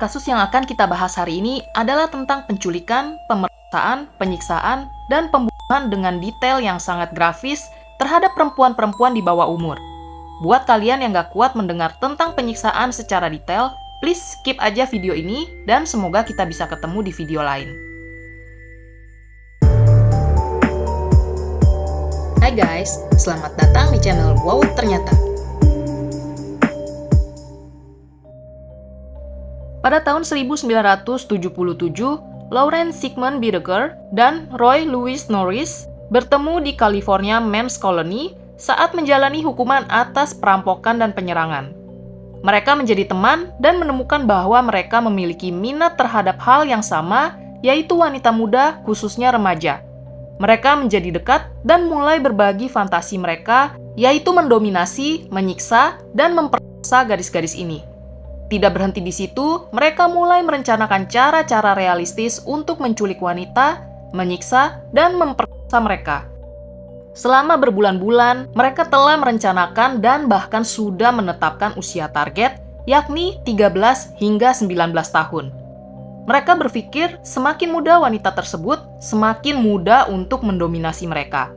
kasus yang akan kita bahas hari ini adalah tentang penculikan, pemerkosaan, penyiksaan, dan pembunuhan dengan detail yang sangat grafis terhadap perempuan-perempuan di bawah umur. Buat kalian yang gak kuat mendengar tentang penyiksaan secara detail, please skip aja video ini dan semoga kita bisa ketemu di video lain. Hai guys, selamat datang di channel Wow Ternyata. Pada tahun 1977, Lawrence Sigmund Bideker dan Roy Louis Norris bertemu di California Men's Colony saat menjalani hukuman atas perampokan dan penyerangan. Mereka menjadi teman dan menemukan bahwa mereka memiliki minat terhadap hal yang sama, yaitu wanita muda, khususnya remaja. Mereka menjadi dekat dan mulai berbagi fantasi mereka, yaitu mendominasi, menyiksa, dan memperkosa gadis-gadis ini. Tidak berhenti di situ, mereka mulai merencanakan cara-cara realistis untuk menculik wanita, menyiksa, dan memperkosa mereka. Selama berbulan-bulan, mereka telah merencanakan dan bahkan sudah menetapkan usia target, yakni 13 hingga 19 tahun. Mereka berpikir semakin muda wanita tersebut, semakin mudah untuk mendominasi mereka.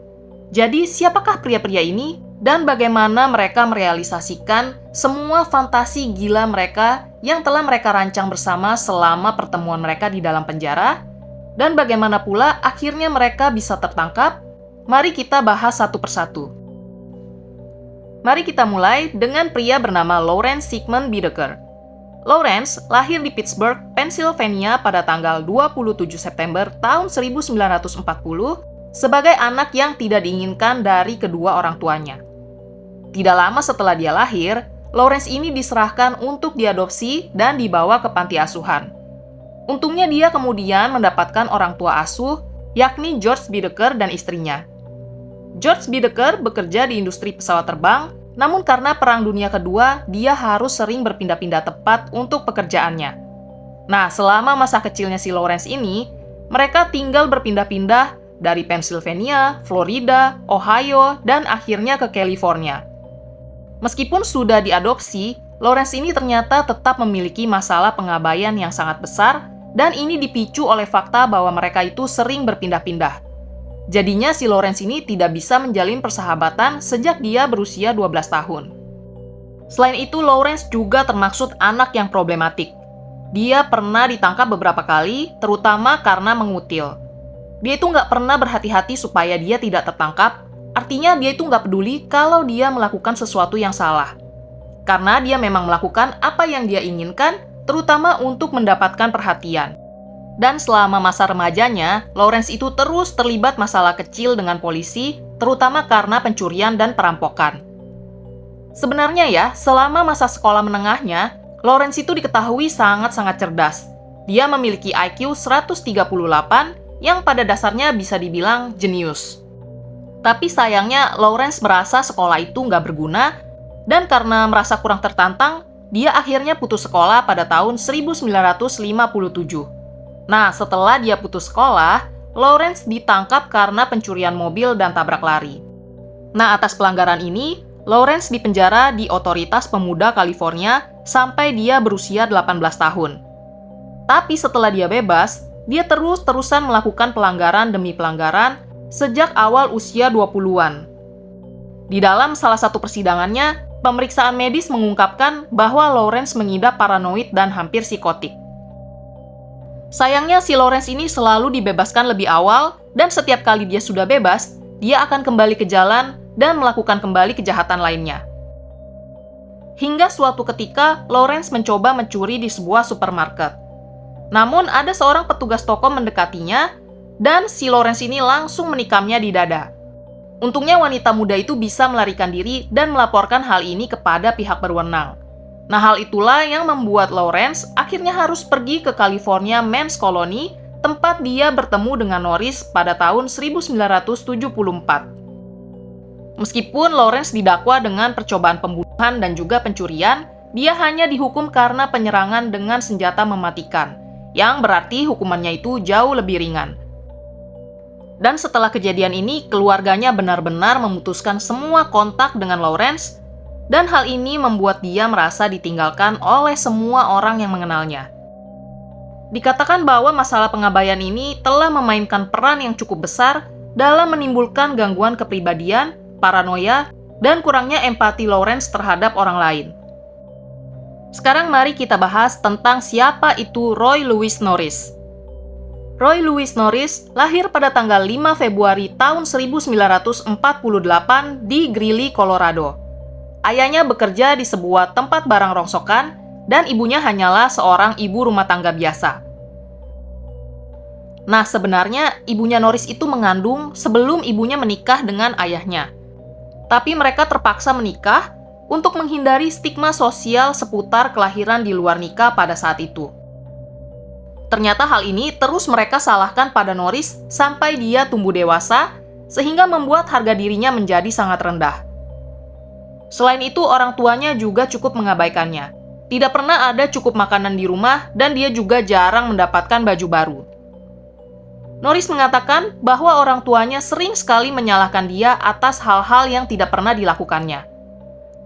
Jadi, siapakah pria-pria ini? Dan bagaimana mereka merealisasikan semua fantasi gila mereka yang telah mereka rancang bersama selama pertemuan mereka di dalam penjara? Dan bagaimana pula akhirnya mereka bisa tertangkap? Mari kita bahas satu persatu. Mari kita mulai dengan pria bernama Lawrence Sigmund Bideker. Lawrence lahir di Pittsburgh, Pennsylvania pada tanggal 27 September tahun 1940 sebagai anak yang tidak diinginkan dari kedua orang tuanya. Tidak lama setelah dia lahir, Lawrence ini diserahkan untuk diadopsi dan dibawa ke panti asuhan. Untungnya dia kemudian mendapatkan orang tua asuh, yakni George Bideker dan istrinya. George Bideker bekerja di industri pesawat terbang, namun karena Perang Dunia Kedua, dia harus sering berpindah-pindah tempat untuk pekerjaannya. Nah, selama masa kecilnya si Lawrence ini, mereka tinggal berpindah-pindah dari Pennsylvania, Florida, Ohio, dan akhirnya ke California. Meskipun sudah diadopsi, Lawrence ini ternyata tetap memiliki masalah pengabaian yang sangat besar, dan ini dipicu oleh fakta bahwa mereka itu sering berpindah-pindah. Jadinya si Lawrence ini tidak bisa menjalin persahabatan sejak dia berusia 12 tahun. Selain itu, Lawrence juga termaksud anak yang problematik. Dia pernah ditangkap beberapa kali, terutama karena mengutil. Dia itu nggak pernah berhati-hati supaya dia tidak tertangkap, artinya dia itu nggak peduli kalau dia melakukan sesuatu yang salah. Karena dia memang melakukan apa yang dia inginkan, terutama untuk mendapatkan perhatian. Dan selama masa remajanya, Lawrence itu terus terlibat masalah kecil dengan polisi, terutama karena pencurian dan perampokan. Sebenarnya ya, selama masa sekolah menengahnya, Lawrence itu diketahui sangat-sangat cerdas. Dia memiliki IQ 138 yang pada dasarnya bisa dibilang jenius. Tapi sayangnya Lawrence merasa sekolah itu nggak berguna, dan karena merasa kurang tertantang, dia akhirnya putus sekolah pada tahun 1957. Nah, setelah dia putus sekolah, Lawrence ditangkap karena pencurian mobil dan tabrak lari. Nah, atas pelanggaran ini, Lawrence dipenjara di Otoritas Pemuda California sampai dia berusia 18 tahun. Tapi setelah dia bebas, dia terus-terusan melakukan pelanggaran demi pelanggaran sejak awal usia 20-an. Di dalam salah satu persidangannya, pemeriksaan medis mengungkapkan bahwa Lawrence mengidap paranoid dan hampir psikotik. Sayangnya si Lawrence ini selalu dibebaskan lebih awal, dan setiap kali dia sudah bebas, dia akan kembali ke jalan dan melakukan kembali kejahatan lainnya. Hingga suatu ketika, Lawrence mencoba mencuri di sebuah supermarket. Namun ada seorang petugas toko mendekatinya, dan si Lawrence ini langsung menikamnya di dada. Untungnya wanita muda itu bisa melarikan diri dan melaporkan hal ini kepada pihak berwenang. Nah, hal itulah yang membuat Lawrence akhirnya harus pergi ke California Men's Colony, tempat dia bertemu dengan Norris pada tahun 1974. Meskipun Lawrence didakwa dengan percobaan pembunuhan dan juga pencurian, dia hanya dihukum karena penyerangan dengan senjata mematikan, yang berarti hukumannya itu jauh lebih ringan. Dan setelah kejadian ini, keluarganya benar-benar memutuskan semua kontak dengan Lawrence, dan hal ini membuat dia merasa ditinggalkan oleh semua orang yang mengenalnya. Dikatakan bahwa masalah pengabaian ini telah memainkan peran yang cukup besar dalam menimbulkan gangguan kepribadian, paranoia, dan kurangnya empati Lawrence terhadap orang lain. Sekarang mari kita bahas tentang siapa itu Roy Lewis Norris. Roy Lewis Norris lahir pada tanggal 5 Februari tahun 1948 di Greeley, Colorado. Ayahnya bekerja di sebuah tempat barang rongsokan dan ibunya hanyalah seorang ibu rumah tangga biasa. Nah, sebenarnya ibunya Norris itu mengandung sebelum ibunya menikah dengan ayahnya. Tapi mereka terpaksa menikah untuk menghindari stigma sosial seputar kelahiran di luar nikah pada saat itu. Ternyata hal ini terus mereka salahkan pada Norris sampai dia tumbuh dewasa, sehingga membuat harga dirinya menjadi sangat rendah. Selain itu, orang tuanya juga cukup mengabaikannya. Tidak pernah ada cukup makanan di rumah, dan dia juga jarang mendapatkan baju baru. Norris mengatakan bahwa orang tuanya sering sekali menyalahkan dia atas hal-hal yang tidak pernah dilakukannya.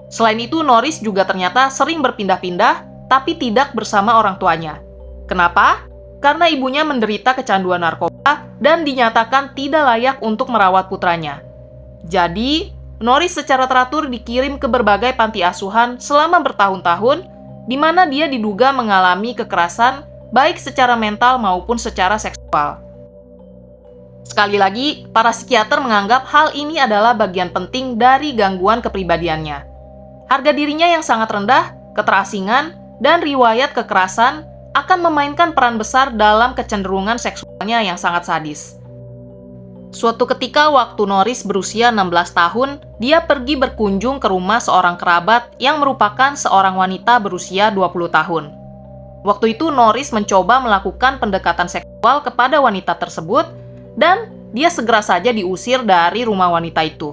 Selain itu, Norris juga ternyata sering berpindah-pindah, tapi tidak bersama orang tuanya. Kenapa? Karena ibunya menderita kecanduan narkoba dan dinyatakan tidak layak untuk merawat putranya. Jadi, Norris secara teratur dikirim ke berbagai panti asuhan selama bertahun-tahun, di mana dia diduga mengalami kekerasan baik secara mental maupun secara seksual. Sekali lagi, para psikiater menganggap hal ini adalah bagian penting dari gangguan kepribadiannya. Harga dirinya yang sangat rendah, keterasingan, dan riwayat kekerasan akan memainkan peran besar dalam kecenderungan seksualnya yang sangat sadis. Suatu ketika waktu Norris berusia 16 tahun, dia pergi berkunjung ke rumah seorang kerabat yang merupakan seorang wanita berusia 20 tahun. Waktu itu Norris mencoba melakukan pendekatan seksual kepada wanita tersebut dan dia segera saja diusir dari rumah wanita itu.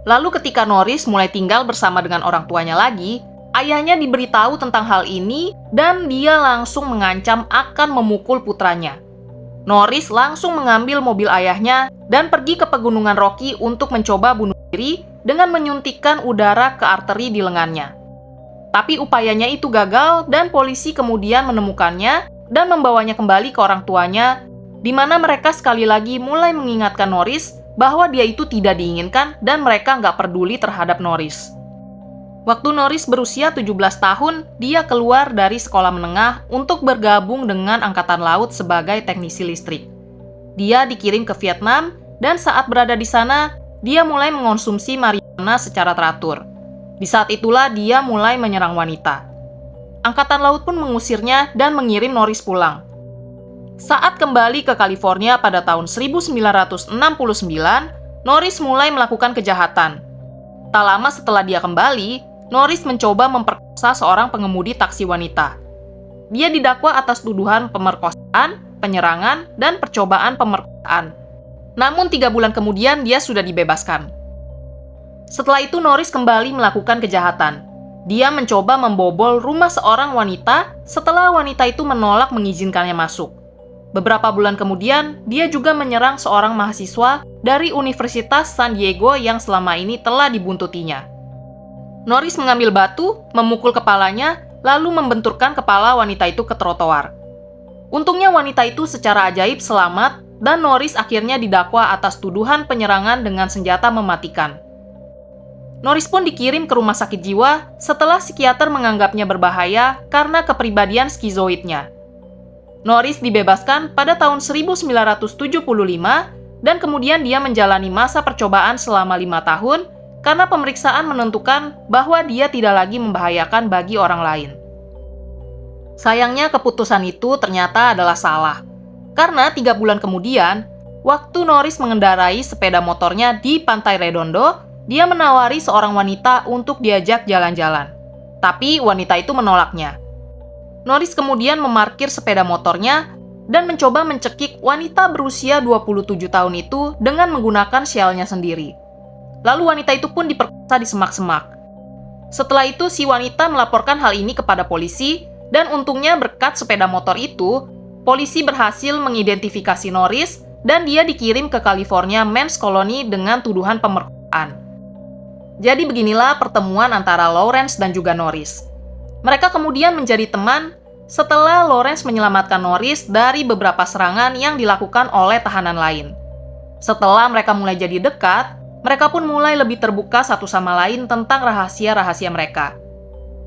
Lalu ketika Norris mulai tinggal bersama dengan orang tuanya lagi, ayahnya diberitahu tentang hal ini dan dia langsung mengancam akan memukul putranya. Norris langsung mengambil mobil ayahnya dan pergi ke Pegunungan Rocky untuk mencoba bunuh diri dengan menyuntikkan udara ke arteri di lengannya. Tapi upayanya itu gagal dan polisi kemudian menemukannya dan membawanya kembali ke orang tuanya, di mana mereka sekali lagi mulai mengingatkan Norris bahwa dia itu tidak diinginkan dan mereka nggak peduli terhadap Norris. Waktu Norris berusia 17 tahun, dia keluar dari sekolah menengah untuk bergabung dengan Angkatan Laut sebagai teknisi listrik. Dia dikirim ke Vietnam, dan saat berada di sana, dia mulai mengonsumsi marijuana secara teratur. Di saat itulah dia mulai menyerang wanita. Angkatan Laut pun mengusirnya dan mengirim Norris pulang. Saat kembali ke California pada tahun 1969, Norris mulai melakukan kejahatan. Tak lama setelah dia kembali, Norris mencoba memperkosa seorang pengemudi taksi wanita. Dia didakwa atas tuduhan pemerkosaan, penyerangan, dan percobaan pemerkosaan. Namun 3 bulan kemudian dia sudah dibebaskan. Setelah itu Norris kembali melakukan kejahatan. Dia mencoba membobol rumah seorang wanita setelah wanita itu menolak mengizinkannya masuk. Beberapa bulan kemudian, dia juga menyerang seorang mahasiswa dari Universitas San Diego yang selama ini telah dibuntutinya. Norris mengambil batu, memukul kepalanya, lalu membenturkan kepala wanita itu ke trotoar. Untungnya wanita itu secara ajaib selamat, dan Norris akhirnya didakwa atas tuduhan penyerangan dengan senjata mematikan. Norris pun dikirim ke rumah sakit jiwa setelah psikiater menganggapnya berbahaya karena kepribadian skizoidnya. Norris dibebaskan pada tahun 1975, dan kemudian dia menjalani masa percobaan selama 5 tahun, karena pemeriksaan menentukan bahwa dia tidak lagi membahayakan bagi orang lain. Sayangnya keputusan itu ternyata adalah salah. Karena 3 bulan kemudian, waktu Norris mengendarai sepeda motornya di Pantai Redondo, dia menawari seorang wanita untuk diajak jalan-jalan. Tapi wanita itu menolaknya. Norris kemudian memarkir sepeda motornya dan mencoba mencekik wanita berusia 27 tahun itu dengan menggunakan syalnya sendiri. Lalu wanita itu pun diperkosa di semak-semak. Setelah itu si wanita melaporkan hal ini kepada polisi, dan untungnya berkat sepeda motor itu, polisi berhasil mengidentifikasi Norris dan dia dikirim ke California Men's Colony dengan tuduhan pemerkosaan. Jadi beginilah pertemuan antara Lawrence dan juga Norris. Mereka kemudian menjadi teman setelah Lawrence menyelamatkan Norris dari beberapa serangan yang dilakukan oleh tahanan lain. Setelah mereka mulai jadi dekat, mereka pun mulai lebih terbuka satu sama lain tentang rahasia-rahasia mereka.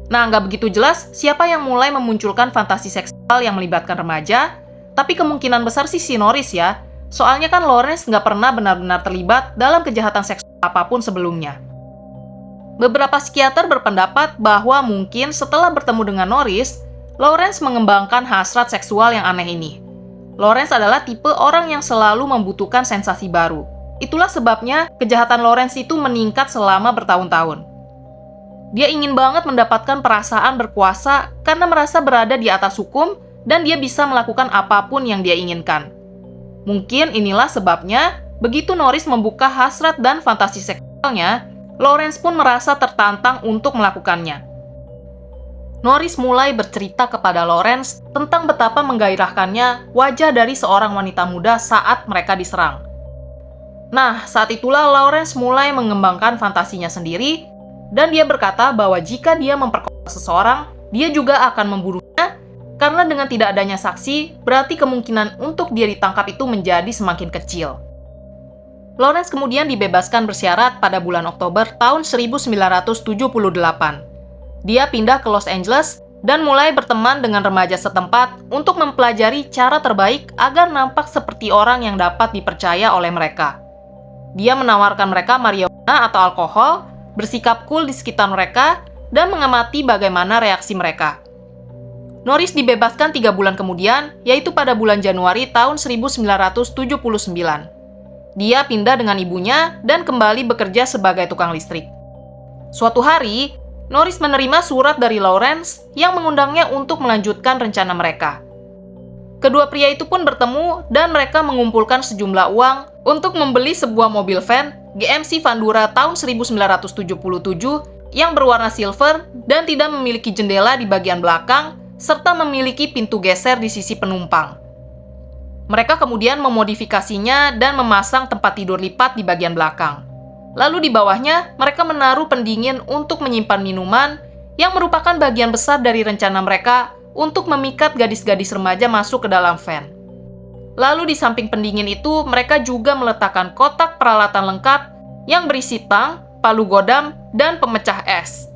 Nah, nggak begitu jelas siapa yang mulai memunculkan fantasi seksual yang melibatkan remaja, tapi kemungkinan besar sih si Norris ya. Soalnya kan Lawrence nggak pernah benar-benar terlibat dalam kejahatan seksual apapun sebelumnya. Beberapa psikiater berpendapat bahwa mungkin setelah bertemu dengan Norris, Lawrence mengembangkan hasrat seksual yang aneh ini. Lawrence adalah tipe orang yang selalu membutuhkan sensasi baru. Itulah sebabnya kejahatan Lawrence itu meningkat selama bertahun-tahun. Dia ingin banget mendapatkan perasaan berkuasa karena merasa berada di atas hukum dan dia bisa melakukan apapun yang dia inginkan. Mungkin inilah sebabnya, begitu Norris membuka hasrat dan fantasi seksualnya, Lawrence pun merasa tertantang untuk melakukannya. Norris mulai bercerita kepada Lawrence tentang betapa menggairahkannya wajah dari seorang wanita muda saat mereka diserang. Nah, saat itulah Lawrence mulai mengembangkan fantasinya sendiri, dan dia berkata bahwa jika dia memperkosa seseorang, dia juga akan membunuhnya, karena dengan tidak adanya saksi, berarti kemungkinan untuk dia ditangkap itu menjadi semakin kecil. Lawrence kemudian dibebaskan bersyarat pada bulan Oktober tahun 1978. Dia pindah ke Los Angeles dan mulai berteman dengan remaja setempat untuk mempelajari cara terbaik agar nampak seperti orang yang dapat dipercaya oleh mereka. Dia menawarkan mereka marijuana atau alkohol, bersikap cool di sekitar mereka, dan mengamati bagaimana reaksi mereka. Norris dibebaskan 3 bulan kemudian, yaitu pada bulan Januari tahun 1979. Dia pindah dengan ibunya dan kembali bekerja sebagai tukang listrik. Suatu hari, Norris menerima surat dari Lawrence yang mengundangnya untuk melanjutkan rencana mereka. Kedua pria itu pun bertemu dan mereka mengumpulkan sejumlah uang untuk membeli sebuah mobil van GMC Vandura tahun 1977 yang berwarna silver dan tidak memiliki jendela di bagian belakang serta memiliki pintu geser di sisi penumpang. Mereka kemudian memodifikasinya dan memasang tempat tidur lipat di bagian belakang. Lalu di bawahnya, mereka menaruh pendingin untuk menyimpan minuman yang merupakan bagian besar dari rencana mereka untuk memikat gadis-gadis remaja masuk ke dalam van. Lalu di samping pendingin itu, mereka juga meletakkan kotak peralatan lengkap yang berisi tang, palu godam, dan pemecah es.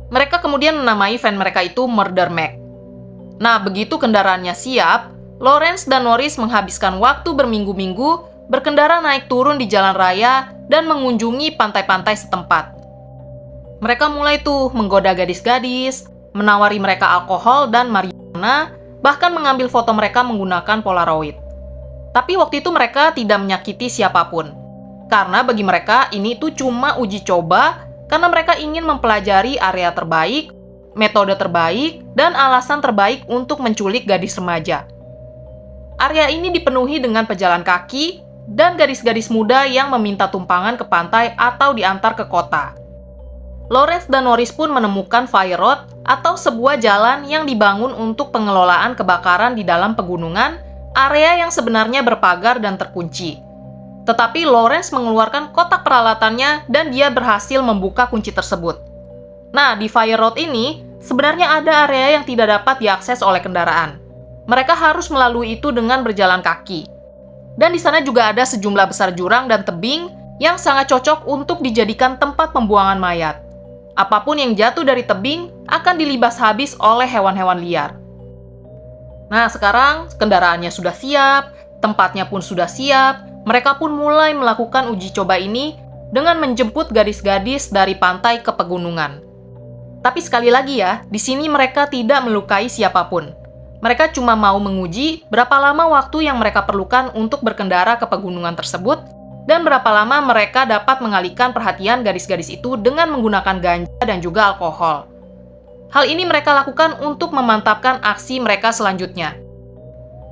Mereka kemudian menamai van mereka itu Murder Mac. Nah, begitu kendaraannya siap, Lawrence dan Norris menghabiskan waktu berminggu-minggu berkendara naik turun di jalan raya dan mengunjungi pantai-pantai setempat. Mereka mulai tuh menggoda gadis-gadis, menawari mereka alkohol dan marijuana, bahkan mengambil foto mereka menggunakan Polaroid. Tapi waktu itu mereka tidak menyakiti siapapun. Karena bagi mereka ini tuh cuma uji coba karena mereka ingin mempelajari area terbaik, metode terbaik, dan alasan terbaik untuk menculik gadis remaja. Area ini dipenuhi dengan pejalan kaki dan gadis-gadis muda yang meminta tumpangan ke pantai atau diantar ke kota. Lawrence dan Norris pun menemukan fire road atau sebuah jalan yang dibangun untuk pengelolaan kebakaran di dalam pegunungan, area yang sebenarnya berpagar dan terkunci. Tetapi Lawrence mengeluarkan kotak peralatannya dan dia berhasil membuka kunci tersebut. Nah, di fire road ini sebenarnya ada area yang tidak dapat diakses oleh kendaraan. Mereka harus melalui itu dengan berjalan kaki. Dan di sana juga ada sejumlah besar jurang dan tebing yang sangat cocok untuk dijadikan tempat pembuangan mayat. Apapun yang jatuh dari tebing akan dilibas habis oleh hewan-hewan liar. Nah, sekarang kendaraannya sudah siap, tempatnya pun sudah siap, mereka pun mulai melakukan uji coba ini dengan menjemput gadis-gadis dari pantai ke pegunungan. Tapi sekali lagi ya, di sini mereka tidak melukai siapapun. Mereka cuma mau menguji berapa lama waktu yang mereka perlukan untuk berkendara ke pegunungan tersebut dan berapa lama mereka dapat mengalihkan perhatian gadis-gadis itu dengan menggunakan ganja dan juga alkohol. Hal ini mereka lakukan untuk memantapkan aksi mereka selanjutnya.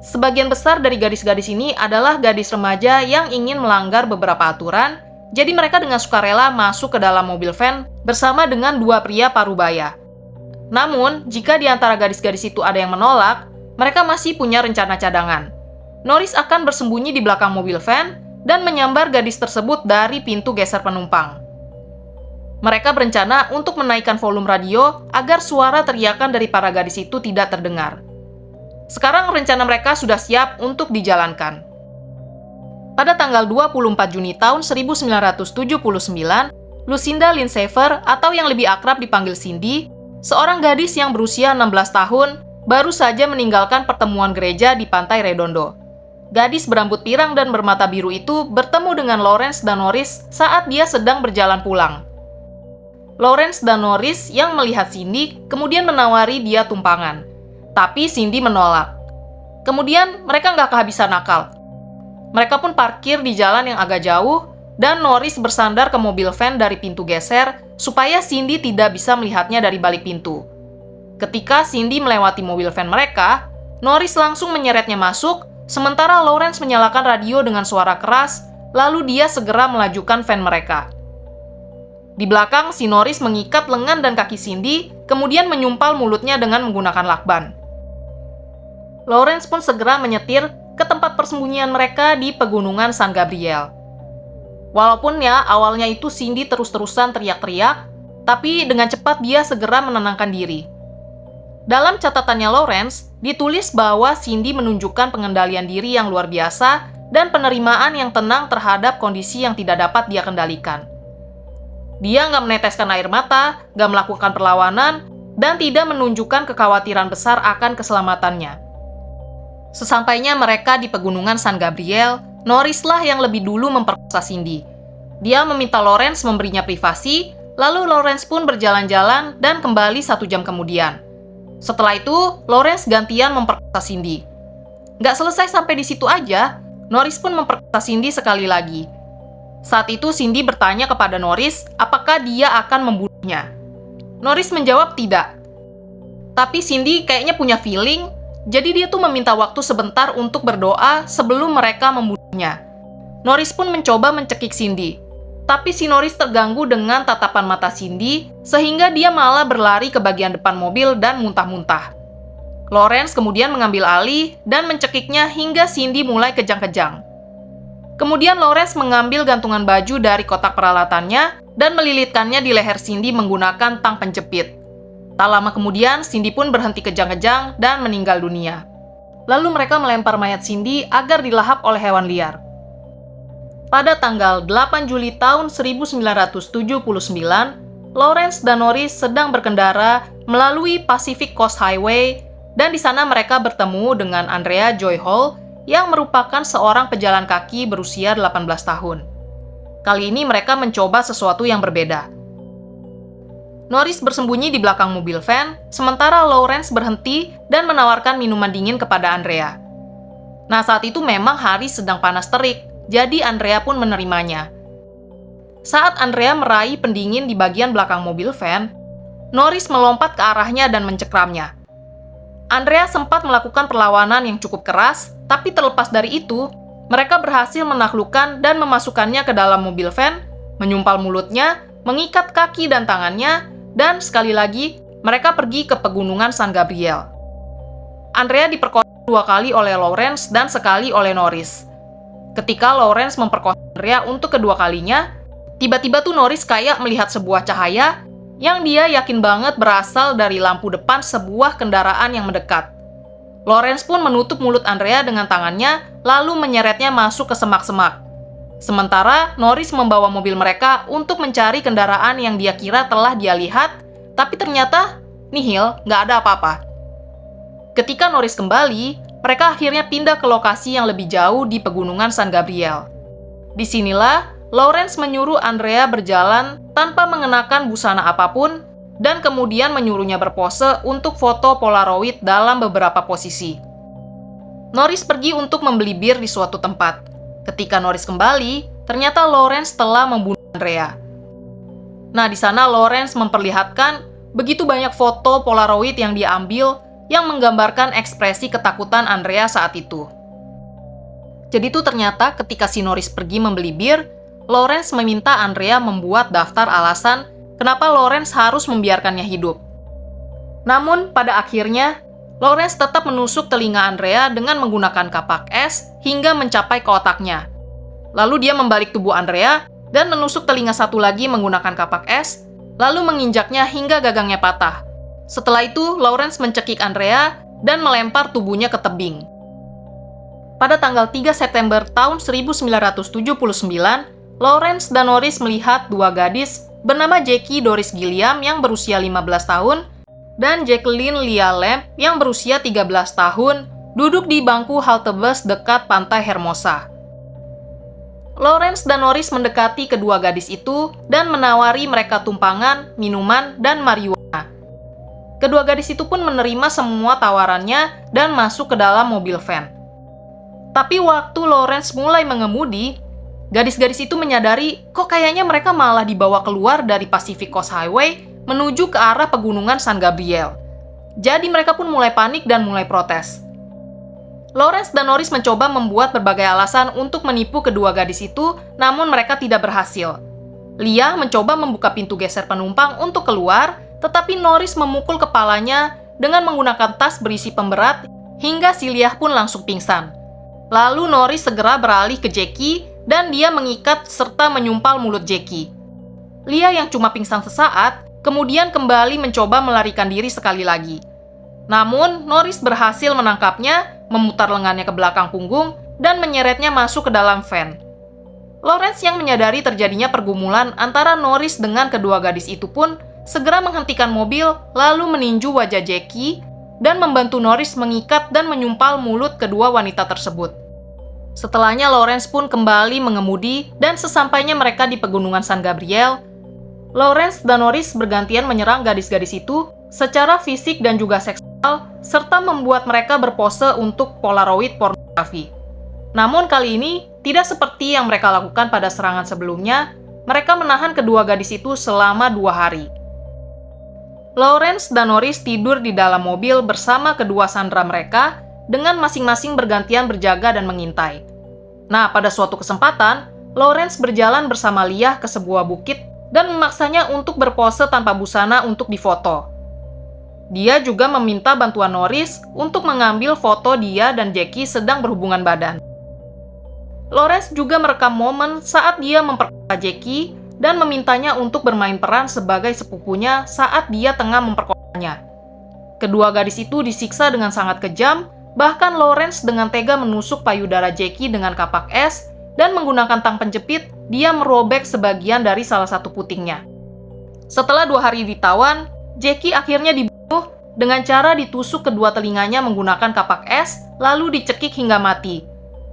Sebagian besar dari gadis-gadis ini adalah gadis remaja yang ingin melanggar beberapa aturan, jadi mereka dengan sukarela masuk ke dalam mobil van bersama dengan 2 pria parubaya. Namun, jika di antara gadis-gadis itu ada yang menolak, mereka masih punya rencana cadangan. Norris akan bersembunyi di belakang mobil van dan menyambar gadis tersebut dari pintu geser penumpang. Mereka berencana untuk menaikkan volume radio agar suara teriakan dari para gadis itu tidak terdengar. Sekarang rencana mereka sudah siap untuk dijalankan. Pada tanggal 24 Juni tahun 1979, Lucinda Linshaver atau yang lebih akrab dipanggil Cindy, seorang gadis yang berusia 16 tahun, baru saja meninggalkan pertemuan gereja di Pantai Redondo. Gadis berambut pirang dan bermata biru itu bertemu dengan Lawrence dan Norris saat dia sedang berjalan pulang. Lawrence dan Norris yang melihat Cindy kemudian menawari dia tumpangan, tapi Cindy menolak. Kemudian mereka nggak kehabisan akal. Mereka pun parkir di jalan yang agak jauh dan Norris bersandar ke mobil van dari pintu geser supaya Cindy tidak bisa melihatnya dari balik pintu. Ketika Cindy melewati mobil van mereka, Norris langsung menyeretnya masuk, sementara Lawrence menyalakan radio dengan suara keras, lalu dia segera melajukan van mereka. Di belakang, si Norris mengikat lengan dan kaki Cindy, kemudian menyumpal mulutnya dengan menggunakan lakban. Lawrence pun segera menyetir ke tempat persembunyian mereka di pegunungan San Gabriel. Walaupun ya, awalnya itu Cindy terus-terusan teriak-teriak, tapi dengan cepat dia segera menenangkan diri. Dalam catatannya Lawrence, ditulis bahwa Cindy menunjukkan pengendalian diri yang luar biasa dan penerimaan yang tenang terhadap kondisi yang tidak dapat dia kendalikan. Dia nggak meneteskan air mata, nggak melakukan perlawanan, dan tidak menunjukkan kekhawatiran besar akan keselamatannya. Sesampainya mereka di pegunungan San Gabriel, Norris lah yang lebih dulu memperkosa Cindy. Dia meminta Lawrence memberinya privasi, lalu Lawrence pun berjalan-jalan dan kembali 1 jam kemudian. Setelah itu, Lawrence gantian memperkosa Cindy. Nggak selesai sampai di situ aja, Norris pun memperkosa Cindy sekali lagi. Saat itu Cindy bertanya kepada Norris apakah dia akan membunuhnya. Norris menjawab tidak. Tapi Cindy kayaknya punya feeling, jadi dia tuh meminta waktu sebentar untuk berdoa sebelum mereka membunuhnya. Norris pun mencoba mencekik Cindy. Tapi si Norris terganggu dengan tatapan mata Cindy, sehingga dia malah berlari ke bagian depan mobil dan muntah-muntah. Lawrence kemudian mengambil alih dan mencekiknya hingga Cindy mulai kejang-kejang. Kemudian Lawrence mengambil gantungan baju dari kotak peralatannya dan melilitkannya di leher Cindy menggunakan tang penjepit. Tak lama kemudian, Cindy pun berhenti kejang-kejang dan meninggal dunia. Lalu mereka melempar mayat Cindy agar dilahap oleh hewan liar. Pada tanggal 8 Juli tahun 1979, Lawrence dan Norris sedang berkendara melalui Pacific Coast Highway dan di sana mereka bertemu dengan Andrea Joy Hall yang merupakan seorang pejalan kaki berusia 18 tahun. Kali ini mereka mencoba sesuatu yang berbeda. Norris bersembunyi di belakang mobil van, sementara Lawrence berhenti dan menawarkan minuman dingin kepada Andrea. Nah, saat itu memang hari sedang panas terik, jadi Andrea pun menerimanya. Saat Andrea meraih pendingin di bagian belakang mobil van, Norris melompat ke arahnya dan mencekramnya. Andrea sempat melakukan perlawanan yang cukup keras, tapi terlepas dari itu, mereka berhasil menaklukkan dan memasukkannya ke dalam mobil van, menyumpal mulutnya, mengikat kaki dan tangannya, dan sekali lagi, mereka pergi ke pegunungan San Gabriel. Andrea diperkosa 2 kali oleh Lawrence dan sekali oleh Norris. Ketika Lawrence memperkosa Andrea untuk kedua kalinya, tiba-tiba tuh Norris kayak melihat sebuah cahaya yang dia yakin banget berasal dari lampu depan sebuah kendaraan yang mendekat. Lawrence pun menutup mulut Andrea dengan tangannya, lalu menyeretnya masuk ke semak-semak. Sementara Norris membawa mobil mereka untuk mencari kendaraan yang dia kira telah dia lihat, tapi ternyata nihil, nggak ada apa-apa. Ketika Norris kembali, mereka akhirnya pindah ke lokasi yang lebih jauh di pegunungan San Gabriel. Disinilah Lawrence menyuruh Andrea berjalan tanpa mengenakan busana apapun dan kemudian menyuruhnya berpose untuk foto Polaroid dalam beberapa posisi. Norris pergi untuk membeli bir di suatu tempat. Ketika Norris kembali, ternyata Lawrence telah membunuh Andrea. Nah, di sana Lawrence memperlihatkan begitu banyak foto Polaroid yang dia ambil yang menggambarkan ekspresi ketakutan Andrea saat itu. Jadi itu ternyata ketika si Norris pergi membeli bir, Lawrence meminta Andrea membuat daftar alasan kenapa Lawrence harus membiarkannya hidup. Namun, pada akhirnya, Lawrence tetap menusuk telinga Andrea dengan menggunakan kapak es hingga mencapai ke otaknya. Lalu dia membalik tubuh Andrea dan menusuk telinga satu lagi menggunakan kapak es lalu menginjaknya hingga gagangnya patah. Setelah itu, Lawrence mencekik Andrea dan melempar tubuhnya ke tebing. Pada tanggal 3 September tahun 1979, Lawrence dan Norris melihat dua gadis bernama Jackie Doris Gilliam yang berusia 15 tahun dan Jacqueline Leah Lamb yang berusia 13 tahun duduk di bangku halte bus dekat pantai Hermosa. Lawrence dan Norris mendekati kedua gadis itu dan menawari mereka tumpangan, minuman, dan marijuana. Kedua gadis itu pun menerima semua tawarannya dan masuk ke dalam mobil van. Tapi waktu Lawrence mulai mengemudi, gadis-gadis itu menyadari kok kayaknya mereka malah dibawa keluar dari Pacific Coast Highway menuju ke arah pegunungan San Gabriel. Jadi mereka pun mulai panik dan mulai protes. Lawrence dan Norris mencoba membuat berbagai alasan untuk menipu kedua gadis itu, namun mereka tidak berhasil. Leah mencoba membuka pintu geser penumpang untuk keluar, tetapi Norris memukul kepalanya dengan menggunakan tas berisi pemberat hingga si Leah pun langsung pingsan. Lalu Norris segera beralih ke Jackie dan dia mengikat serta menyumpal mulut Jackie. Leah yang cuma pingsan sesaat, kemudian kembali mencoba melarikan diri sekali lagi. Namun, Norris berhasil menangkapnya, memutar lengannya ke belakang punggung, dan menyeretnya masuk ke dalam van. Lawrence yang menyadari terjadinya pergumulan antara Norris dengan kedua gadis itu pun segera menghentikan mobil lalu meninju wajah Jackie dan membantu Norris mengikat dan menyumpal mulut kedua wanita tersebut. Setelahnya Lawrence pun kembali mengemudi dan sesampainya mereka di pegunungan San Gabriel, Lawrence dan Norris bergantian menyerang gadis-gadis itu secara fisik dan juga seksual, serta membuat mereka berpose untuk Polaroid pornografi. Namun kali ini, tidak seperti yang mereka lakukan pada serangan sebelumnya, mereka menahan kedua gadis itu selama 2 hari. Lawrence dan Norris tidur di dalam mobil bersama kedua sandera mereka dengan masing-masing bergantian berjaga dan mengintai. Nah, pada suatu kesempatan, Lawrence berjalan bersama Leah ke sebuah bukit dan memaksanya untuk berpose tanpa busana untuk difoto. Dia juga meminta bantuan Norris untuk mengambil foto dia dan Jackie sedang berhubungan badan. Lawrence juga merekam momen saat dia memperkosa Jackie dan memintanya untuk bermain peran sebagai sepupunya saat dia tengah memperkosanya. Kedua gadis itu disiksa dengan sangat kejam, bahkan Lawrence dengan tega menusuk payudara Jackie dengan kapak es dan menggunakan tang penjepit, dia merobek sebagian dari salah satu putingnya. Setelah 2 hari ditawan, Jackie akhirnya dibunuh dengan cara ditusuk kedua telinganya menggunakan kapak es, lalu dicekik hingga mati.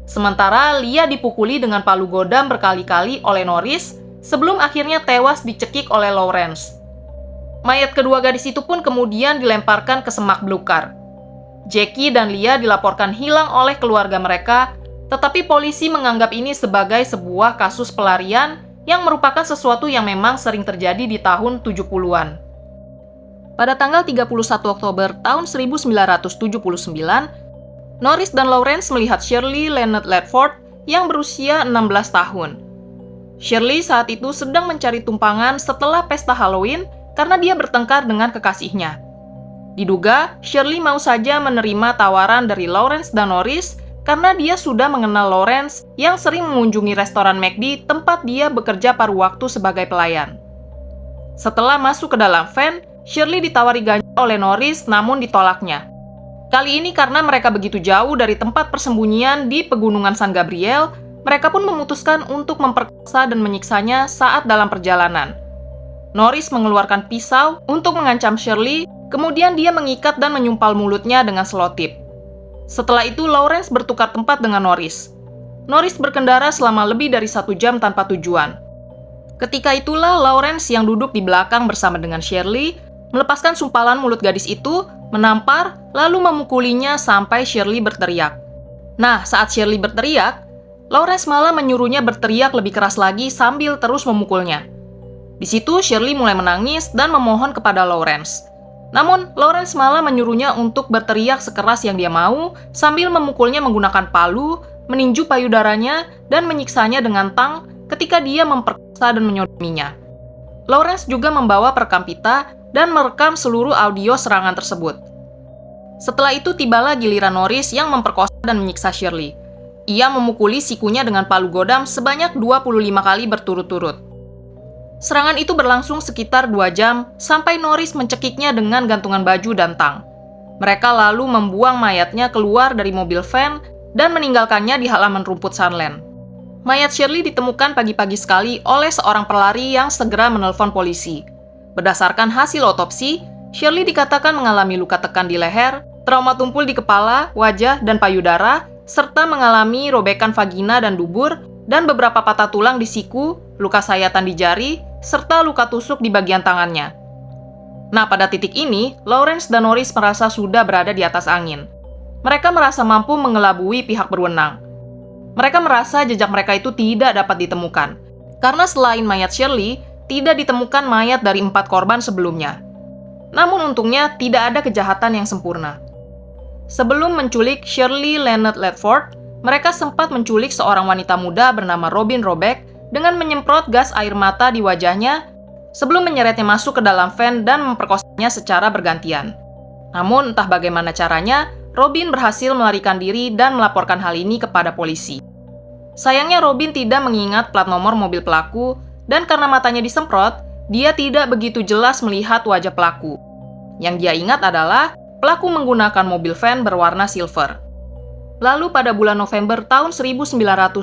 Sementara Leah dipukuli dengan palu godam berkali-kali oleh Norris, sebelum akhirnya tewas dicekik oleh Lawrence. Mayat kedua gadis itu pun kemudian dilemparkan ke semak belukar. Jackie dan Leah dilaporkan hilang oleh keluarga mereka, tetapi polisi menganggap ini sebagai sebuah kasus pelarian yang merupakan sesuatu yang memang sering terjadi di tahun 70-an. Pada tanggal 31 Oktober tahun 1979, Norris dan Lawrence melihat Shirley Lynette Ledford yang berusia 16 tahun. Shirley saat itu sedang mencari tumpangan setelah pesta Halloween karena dia bertengkar dengan kekasihnya. Diduga, Shirley mau saja menerima tawaran dari Lawrence dan Norris karena dia sudah mengenal Lawrence yang sering mengunjungi restoran McD tempat dia bekerja paruh waktu sebagai pelayan. Setelah masuk ke dalam van, Shirley ditawari ganja oleh Norris namun ditolaknya. Kali ini karena mereka begitu jauh dari tempat persembunyian di pegunungan San Gabriel, mereka pun memutuskan untuk memperkosa dan menyiksanya saat dalam perjalanan. Norris mengeluarkan pisau untuk mengancam Shirley, kemudian dia mengikat dan menyumpal mulutnya dengan selotip. Setelah itu, Lawrence bertukar tempat dengan Norris. Norris berkendara selama lebih dari 1 jam tanpa tujuan. Ketika itulah Lawrence yang duduk di belakang bersama dengan Shirley, melepaskan sumpalan mulut gadis itu, menampar, lalu memukulinya sampai Shirley berteriak. Nah, saat Shirley berteriak, Lawrence malah menyuruhnya berteriak lebih keras lagi sambil terus memukulnya. Di situ Shirley mulai menangis dan memohon kepada Lawrence. Namun, Lawrence malah menyuruhnya untuk berteriak sekeras yang dia mau sambil memukulnya menggunakan palu, meninju payudaranya, dan menyiksanya dengan tang ketika dia memperkosa dan menyodominya. Lawrence juga membawa perekam pita dan merekam seluruh audio serangan tersebut. Setelah itu tibalah giliran Norris yang memperkosa dan menyiksa Shirley. Ia memukuli sikunya dengan palu godam sebanyak 25 kali berturut-turut. Serangan itu berlangsung sekitar 2 jam sampai Norris mencekiknya dengan gantungan baju dan tang. Mereka lalu membuang mayatnya keluar dari mobil van dan meninggalkannya di halaman rumput Sunland. Mayat Shirley ditemukan pagi-pagi sekali oleh seorang pelari yang segera menelpon polisi. Berdasarkan hasil otopsi, Shirley dikatakan mengalami luka tekan di leher, trauma tumpul di kepala, wajah, dan payudara, serta mengalami robekan vagina dan dubur, dan beberapa patah tulang di siku, luka sayatan di jari, serta luka tusuk di bagian tangannya. Nah, pada titik ini, Lawrence dan Norris merasa sudah berada di atas angin. Mereka merasa mampu mengelabui pihak berwenang. Mereka merasa jejak mereka itu tidak dapat ditemukan, karena selain mayat Shirley, tidak ditemukan mayat dari 4 korban sebelumnya. Namun untungnya tidak ada kejahatan yang sempurna. Sebelum menculik Shirley Lynette Ledford, mereka sempat menculik seorang wanita muda bernama Robin Robeck dengan menyemprot gas air mata di wajahnya sebelum menyeretnya masuk ke dalam van dan memperkosanya secara bergantian. Namun entah bagaimana caranya, Robin berhasil melarikan diri dan melaporkan hal ini kepada polisi. Sayangnya Robin tidak mengingat plat nomor mobil pelaku dan karena matanya disemprot, dia tidak begitu jelas melihat wajah pelaku. Yang dia ingat adalah pelaku menggunakan mobil van berwarna silver. Lalu pada bulan November tahun 1979,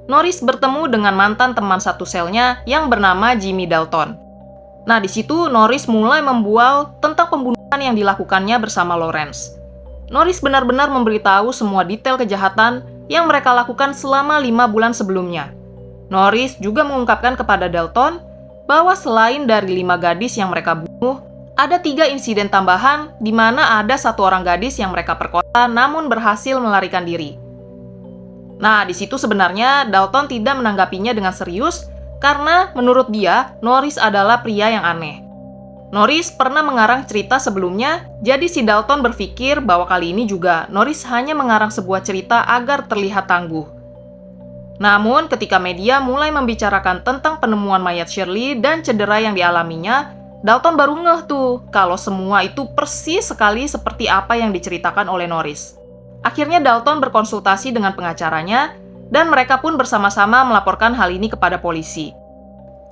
Norris bertemu dengan mantan teman satu selnya yang bernama Jimmy Dalton. Nah, di situ Norris mulai membual tentang pembunuhan yang dilakukannya bersama Lawrence. Norris benar-benar memberitahu semua detail kejahatan yang mereka lakukan selama 5 bulan sebelumnya. Norris juga mengungkapkan kepada Dalton bahwa selain dari 5 gadis yang mereka bunuh, ada 3 insiden tambahan di mana ada 1 orang gadis yang mereka perkosa namun berhasil melarikan diri. Nah, di situ sebenarnya Dalton tidak menanggapinya dengan serius karena menurut dia, Norris adalah pria yang aneh. Norris pernah mengarang cerita sebelumnya, jadi si Dalton berpikir bahwa kali ini juga Norris hanya mengarang sebuah cerita agar terlihat tangguh. Namun, ketika media mulai membicarakan tentang penemuan mayat Shirley dan cedera yang dialaminya, Dalton baru ngeh tuh kalau semua itu persis sekali seperti apa yang diceritakan oleh Norris. Akhirnya Dalton berkonsultasi dengan pengacaranya, dan mereka pun bersama-sama melaporkan hal ini kepada polisi.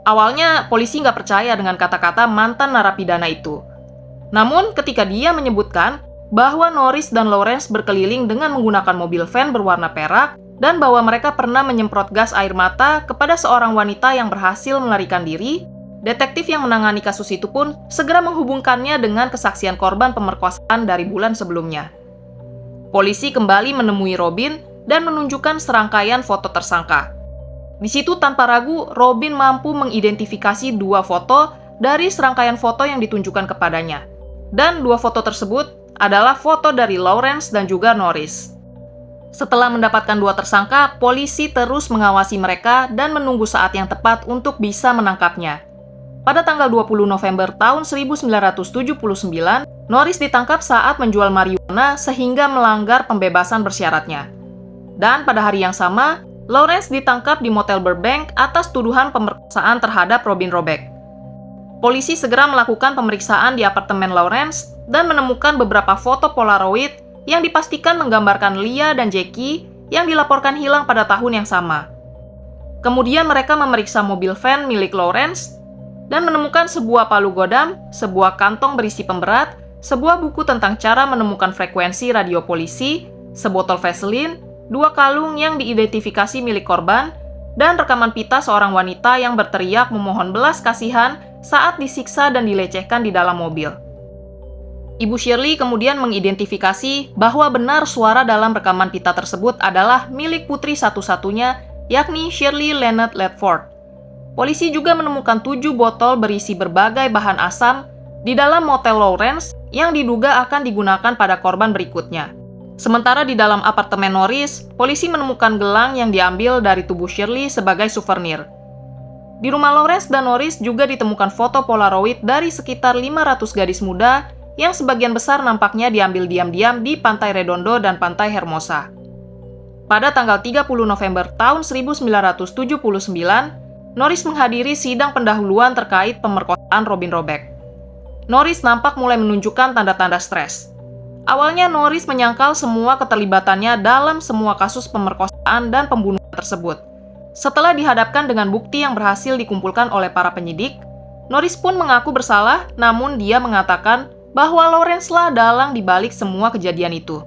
Awalnya, polisi nggak percaya dengan kata-kata mantan narapidana itu. Namun, ketika dia menyebutkan bahwa Norris dan Lawrence berkeliling dengan menggunakan mobil van berwarna perak, dan bahwa mereka pernah menyemprot gas air mata kepada seorang wanita yang berhasil melarikan diri, detektif yang menangani kasus itu pun segera menghubungkannya dengan kesaksian korban pemerkosaan dari bulan sebelumnya. Polisi kembali menemui Robin dan menunjukkan serangkaian foto tersangka. Di situ tanpa ragu, Robin mampu mengidentifikasi 2 foto dari serangkaian foto yang ditunjukkan kepadanya. Dan 2 foto tersebut adalah foto dari Lawrence dan juga Norris. Setelah mendapatkan 2 tersangka, polisi terus mengawasi mereka dan menunggu saat yang tepat untuk bisa menangkapnya. Pada tanggal 20 November tahun 1979, Norris ditangkap saat menjual marijuana sehingga melanggar pembebasan bersyaratnya. Dan pada hari yang sama, Lawrence ditangkap di Motel Burbank atas tuduhan pemerkosaan terhadap Robin Robeck. Polisi segera melakukan pemeriksaan di apartemen Lawrence dan menemukan beberapa foto Polaroid yang dipastikan menggambarkan Leah dan Jackie yang dilaporkan hilang pada tahun yang sama. Kemudian mereka memeriksa mobil van milik Lawrence dan menemukan sebuah palu godam, sebuah kantong berisi pemberat, sebuah buku tentang cara menemukan frekuensi radio polisi, sebotol Vaseline, 2 kalung yang diidentifikasi milik korban, dan rekaman pita seorang wanita yang berteriak memohon belas kasihan saat disiksa dan dilecehkan di dalam mobil. Ibu Shirley kemudian mengidentifikasi bahwa benar suara dalam rekaman pita tersebut adalah milik putri satu-satunya, yakni Shirley Lynette Ledford. Polisi juga menemukan 7 botol berisi berbagai bahan asam di dalam motel Lawrence yang diduga akan digunakan pada korban berikutnya. Sementara di dalam apartemen Norris, polisi menemukan gelang yang diambil dari tubuh Shirley sebagai souvenir. Di rumah Lawrence dan Norris juga ditemukan foto Polaroid dari sekitar 500 gadis muda yang sebagian besar nampaknya diambil diam-diam di Pantai Redondo dan Pantai Hermosa. Pada tanggal 30 November tahun 1979, Norris menghadiri sidang pendahuluan terkait pemerkosaan Robin Robeck. Norris nampak mulai menunjukkan tanda-tanda stres. Awalnya Norris menyangkal semua keterlibatannya dalam semua kasus pemerkosaan dan pembunuhan tersebut. Setelah dihadapkan dengan bukti yang berhasil dikumpulkan oleh para penyidik, Norris pun mengaku bersalah, namun dia mengatakan bahwa Lawrence lah dalang dibalik semua kejadian itu.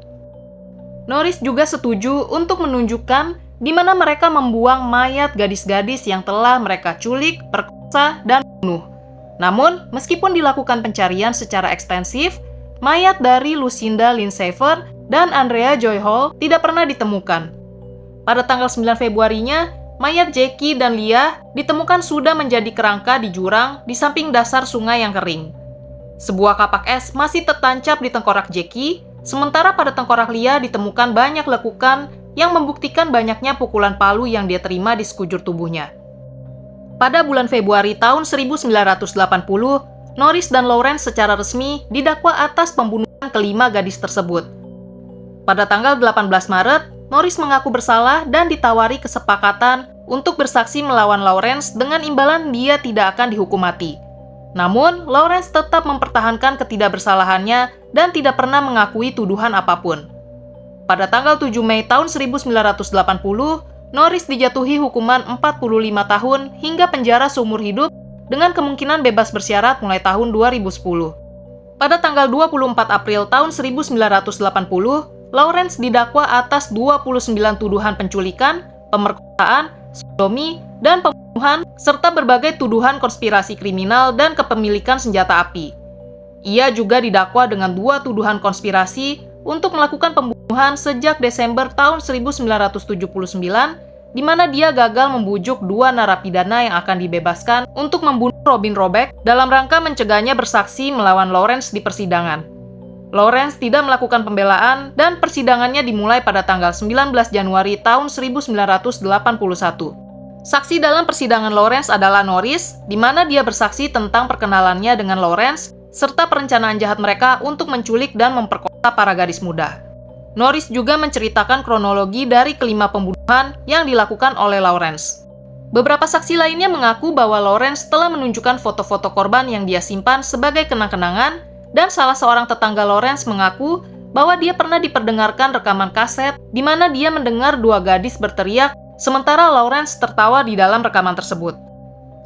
Norris juga setuju untuk menunjukkan di mana mereka membuang mayat gadis-gadis yang telah mereka culik, perkosa, dan bunuh. Namun, meskipun dilakukan pencarian secara ekstensif, mayat dari Lucinda Lynn Shaver dan Andrea Joy Hall tidak pernah ditemukan. Pada tanggal 9 Februarinya, mayat Jackie dan Leah ditemukan sudah menjadi kerangka di jurang di samping dasar sungai yang kering. Sebuah kapak es masih tertancap di tengkorak Jackie, sementara pada tengkorak Leah ditemukan banyak lekukan yang membuktikan banyaknya pukulan palu yang dia terima di sekujur tubuhnya. Pada bulan Februari tahun 1980, Norris dan Lawrence secara resmi didakwa atas pembunuhan kelima gadis tersebut. Pada tanggal 18 Maret, Norris mengaku bersalah dan ditawari kesepakatan untuk bersaksi melawan Lawrence dengan imbalan dia tidak akan dihukum mati. Namun, Lawrence tetap mempertahankan ketidakbersalahannya dan tidak pernah mengakui tuduhan apapun. Pada tanggal 7 Mei tahun 1980, Norris dijatuhi hukuman 45 tahun hingga penjara seumur hidup dengan kemungkinan bebas bersyarat mulai tahun 2010. Pada tanggal 24 April tahun 1980, Lawrence didakwa atas 29 tuduhan penculikan, pemerkosaan, sodomi, dan pembunuhan, serta berbagai tuduhan konspirasi kriminal dan kepemilikan senjata api. Ia juga didakwa dengan 2 tuduhan konspirasi untuk melakukan pembunuhan sejak Desember tahun 1979, di mana dia gagal membujuk 2 narapidana yang akan dibebaskan untuk membunuh Robin Robeck dalam rangka mencegahnya bersaksi melawan Lawrence di persidangan. Lawrence tidak melakukan pembelaan dan persidangannya dimulai pada tanggal 19 Januari tahun 1981. Saksi dalam persidangan Lawrence adalah Norris, di mana dia bersaksi tentang perkenalannya dengan Lawrence serta perencanaan jahat mereka untuk menculik dan memperkosa para gadis muda. Norris juga menceritakan kronologi dari kelima pembunuhan yang dilakukan oleh Lawrence. Beberapa saksi lainnya mengaku bahwa Lawrence telah menunjukkan foto-foto korban yang dia simpan sebagai kenang-kenangan, dan salah seorang tetangga Lawrence mengaku bahwa dia pernah diperdengarkan rekaman kaset di mana dia mendengar 2 gadis berteriak, sementara Lawrence tertawa di dalam rekaman tersebut.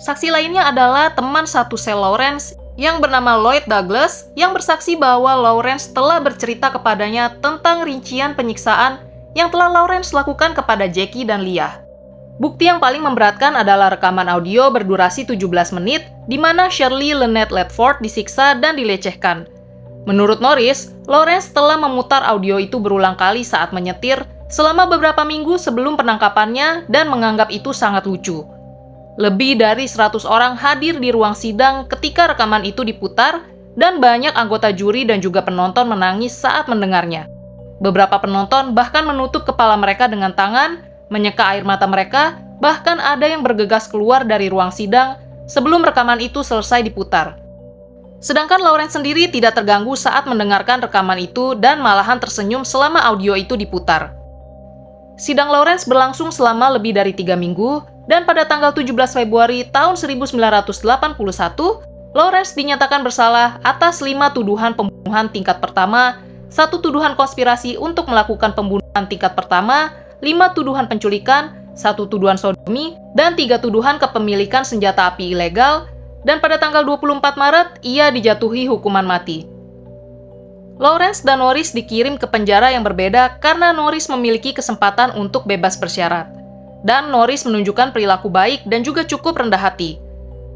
Saksi lainnya adalah teman satu sel Lawrence yang bernama Lloyd Douglas, yang bersaksi bahwa Lawrence telah bercerita kepadanya tentang rincian penyiksaan yang telah Lawrence lakukan kepada Jackie dan Leah. Bukti yang paling memberatkan adalah rekaman audio berdurasi 17 menit, di mana Shirley Lynette Ledford disiksa dan dilecehkan. Menurut Norris, Lawrence telah memutar audio itu berulang kali saat menyetir selama beberapa minggu sebelum penangkapannya dan menganggap itu sangat lucu. Lebih dari 100 orang hadir di ruang sidang ketika rekaman itu diputar, dan banyak anggota juri dan juga penonton menangis saat mendengarnya. Beberapa penonton bahkan menutup kepala mereka dengan tangan, menyeka air mata mereka, bahkan ada yang bergegas keluar dari ruang sidang sebelum rekaman itu selesai diputar. Sedangkan Lawrence sendiri tidak terganggu saat mendengarkan rekaman itu dan malahan tersenyum selama audio itu diputar. Sidang Lawrence berlangsung selama lebih dari 3 minggu, dan pada tanggal 17 Februari tahun 1981, Lawrence dinyatakan bersalah atas 5 tuduhan pembunuhan tingkat pertama, 1 tuduhan konspirasi untuk melakukan pembunuhan tingkat pertama, 5 tuduhan penculikan, 1 tuduhan sodomi, dan 3 tuduhan kepemilikan senjata api ilegal, dan pada tanggal 24 Maret, ia dijatuhi hukuman mati. Lawrence dan Norris dikirim ke penjara yang berbeda karena Norris memiliki kesempatan untuk bebas bersyarat, dan Norris menunjukkan perilaku baik dan juga cukup rendah hati.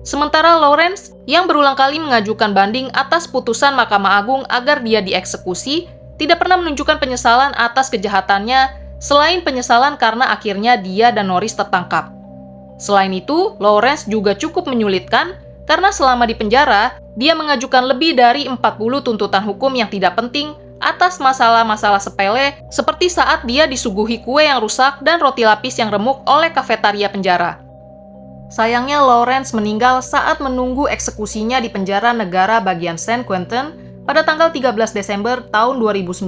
Sementara Lawrence, yang berulang kali mengajukan banding atas putusan Mahkamah Agung agar dia dieksekusi, tidak pernah menunjukkan penyesalan atas kejahatannya, selain penyesalan karena akhirnya dia dan Norris tertangkap. Selain itu, Lawrence juga cukup menyulitkan karena selama di penjara, dia mengajukan lebih dari 40 tuntutan hukum yang tidak penting atas masalah-masalah sepele, seperti saat dia disuguhi kue yang rusak dan roti lapis yang remuk oleh kafetaria penjara. Sayangnya Lawrence meninggal saat menunggu eksekusinya di penjara negara bagian San Quentin pada tanggal 13 Desember tahun 2019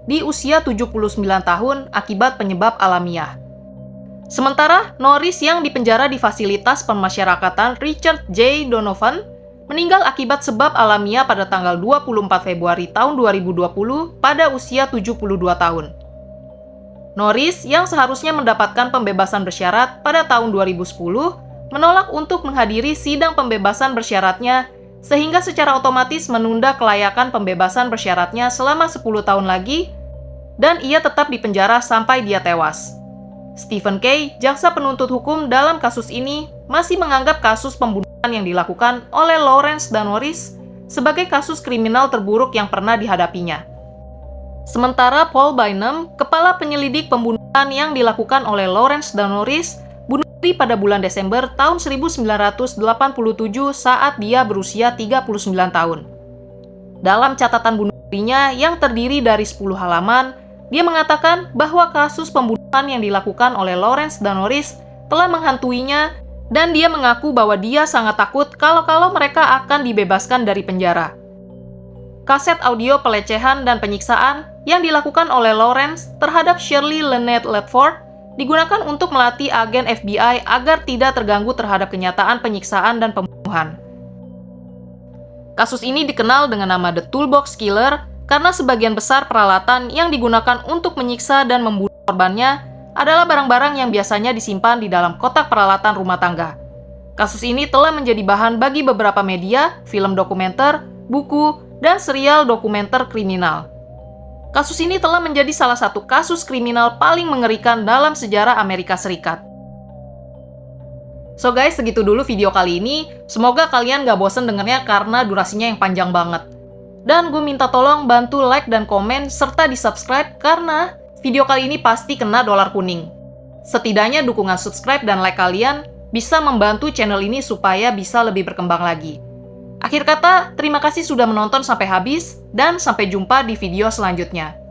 di usia 79 tahun akibat penyebab alamiah. Sementara Norris yang dipenjara di fasilitas pemasyarakatan Richard J. Donovan meninggal akibat sebab alamiah pada tanggal 24 Februari tahun 2020 pada usia 72 tahun. Norris yang seharusnya mendapatkan pembebasan bersyarat pada tahun 2010 menolak untuk menghadiri sidang pembebasan bersyaratnya sehingga secara otomatis menunda kelayakan pembebasan bersyaratnya selama 10 tahun lagi dan ia tetap dipenjara sampai dia tewas. Stephen Kay, jaksa penuntut hukum dalam kasus ini, masih menganggap kasus pembunuhan yang dilakukan oleh Lawrence dan Norris sebagai kasus kriminal terburuk yang pernah dihadapinya. Sementara Paul Bynum, kepala penyelidik pembunuhan yang dilakukan oleh Lawrence dan Norris, bunuh diri pada bulan Desember tahun 1987 saat dia berusia 39 tahun. Dalam catatan bunuh dirinya yang terdiri dari 10 halaman, dia mengatakan bahwa kasus pembunuhan yang dilakukan oleh Lawrence dan Norris telah menghantuinya dan dia mengaku bahwa dia sangat takut kalau mereka akan dibebaskan dari penjara. Kaset audio pelecehan dan penyiksaan yang dilakukan oleh Lawrence terhadap Shirley Lynette Ledford digunakan untuk melatih agen FBI agar tidak terganggu terhadap kenyataan penyiksaan dan pembunuhan. Kasus ini dikenal dengan nama The Toolbox Killer karena sebagian besar peralatan yang digunakan untuk menyiksa dan membunuh korbannya adalah barang-barang yang biasanya disimpan di dalam kotak peralatan rumah tangga. Kasus ini telah menjadi bahan bagi beberapa media, film dokumenter, buku, dan serial dokumenter kriminal. Kasus ini telah menjadi salah satu kasus kriminal paling mengerikan dalam sejarah Amerika Serikat. So guys, segitu dulu video kali ini. Semoga kalian gak bosen dengernya karena durasinya yang panjang banget. Dan gue minta tolong bantu like dan komen serta di subscribe karena video kali ini pasti kena dolar kuning. Setidaknya dukungan subscribe dan like kalian bisa membantu channel ini supaya bisa lebih berkembang lagi. Akhir kata, terima kasih sudah menonton sampai habis dan sampai jumpa di video selanjutnya.